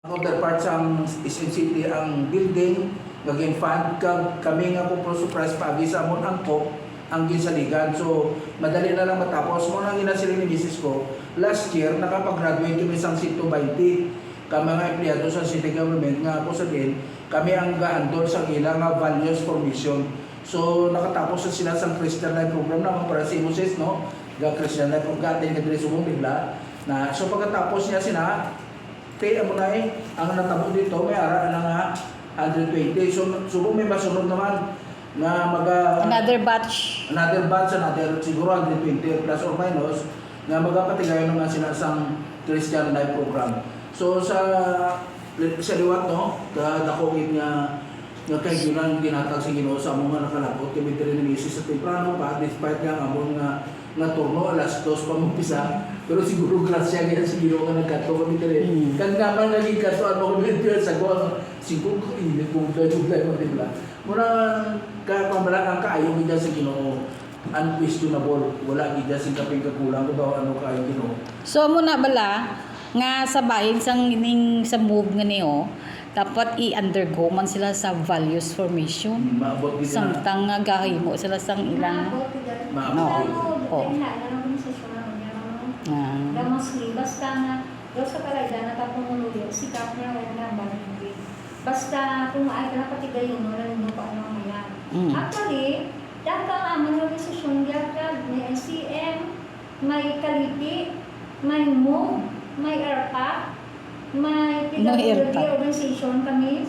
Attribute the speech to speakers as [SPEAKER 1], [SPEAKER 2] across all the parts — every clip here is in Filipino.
[SPEAKER 1] Counterpart ang SNCT ang building, naging fund kami nga po surprise pa sa amon angko ang ginsaligan. So madali na lang matapos mo nang ginasiling ni Mrs. ko. Last year nakapag-graduate kami sang 120 ka mga empleyado sa city government nga ako sabihin kami ang gaandol sa ilang values formation. So nakatapos na sila sa Christian Life Program naman para si Moses, no? Christian Life Program din kadiri subong bigla na so pagkatapos niya sina kaya mo na ang natabo dito may ara na nga 120. So subong may masunod naman na
[SPEAKER 2] another batch,
[SPEAKER 1] another siguro 120 plus or minus na magapatigayon naman sila sa Christian Life Program. So sa liwat, no, dakogit nga kay Junan ginatag sa Ginoo sa among nga nakalabot kami diri ni Mrs. sa temprano pa despite nga among nga turno alas 2 pa umpisa pero siguro grasya gyud sa Ginoo nga nagkato kami diri kan naman naging kato ano kami diri sa go siguro ko init kung dai mo dibla mura ka pambalaan kaayo gyud sa Ginoo unquestionable wala gyud sing kaping kakulang ko daw ano kaayo Ginoo.
[SPEAKER 2] So muna bala nga sa bahin sang ining sa move nga niyo dapat i-undergo man sila sa values formation. Samtang nga gahimo sila sang ilang
[SPEAKER 3] basta nga daw sa kalayda na tapumuluyo sikap niya wala na balingin. Basta kung ay ka patigayon no lang mo pa ano yan. Actually, dapat ang mga desisyon diyan may SCM, may Kalipi, may MOVE, may ERPA, may PWD organization kami,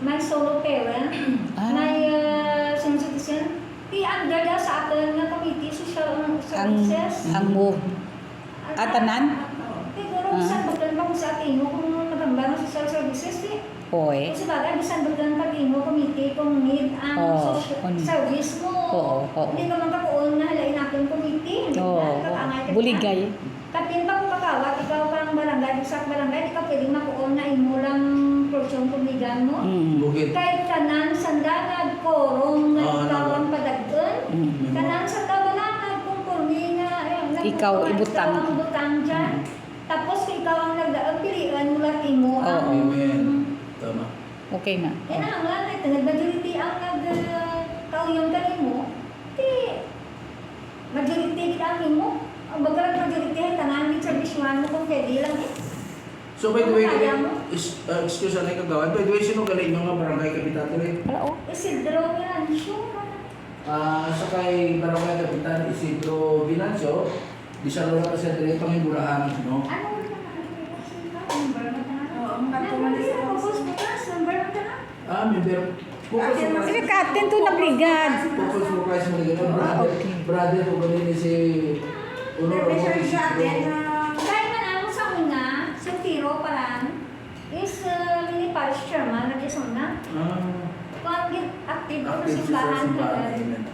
[SPEAKER 3] may solo parent, may senior citizen. Under sa atin nga committee social services.
[SPEAKER 2] Ang MOVE. Atanan?
[SPEAKER 3] Siguro bisan bagdan pa kung sa atin mo kung nagambang social services
[SPEAKER 2] Oy.
[SPEAKER 3] kasi bagay bisan bagdan pag-imo committee kung need ang service mo. Hindi ka man kakuon na halain natin committee.
[SPEAKER 2] Buligay.
[SPEAKER 3] Kapin pa kung kakawat, ikaw pang barangay, sa barangay, ikaw pwedeng makuon na imo lang porsyong kumigan mo. Kahit kanan sandalad, korong na ikaw ang padagdun. Kanan sa tabalanad, kung kurmi nga,
[SPEAKER 2] ikaw ibutang
[SPEAKER 3] dyan. Tapos ikaw ang pilihan mo lang imo ang...
[SPEAKER 1] Tama.
[SPEAKER 2] Okay na.
[SPEAKER 3] Yan ang lang, nag-majority ang nag-kauyong galing mo, majority kita mo. Ang bagalang majority ay tangan ng servisyon mo kung pwede lang
[SPEAKER 1] So by the way, excuse me kagawan, by the way, sino galing nyo nga barangay kapitan rin?
[SPEAKER 3] Isidro Vinancio.
[SPEAKER 1] Sa kay barangay kapitan Isidro Vinancio, di siya lola kasi rin itong hiburahan, no?
[SPEAKER 3] Ano mo na number mo na? Oo, focus mo ka, number mo na?
[SPEAKER 1] Member.
[SPEAKER 2] Sige, katin to nagligad.
[SPEAKER 1] Focus mo kayo sa mga gano'n. Brother ko galing si
[SPEAKER 3] Kaya man ako sa una, sa Tiro Paran, is mini parish chairman, nag-isong na. Kung active ko sa simbahan.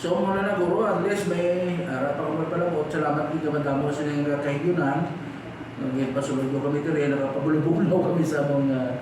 [SPEAKER 1] So muna na guro, Andres, may arap ako magpalabot. Salamat din ka madamo sa nang kahigunan. Naging pasulod ko kami ito rin, nakapabulubulaw kami sa mga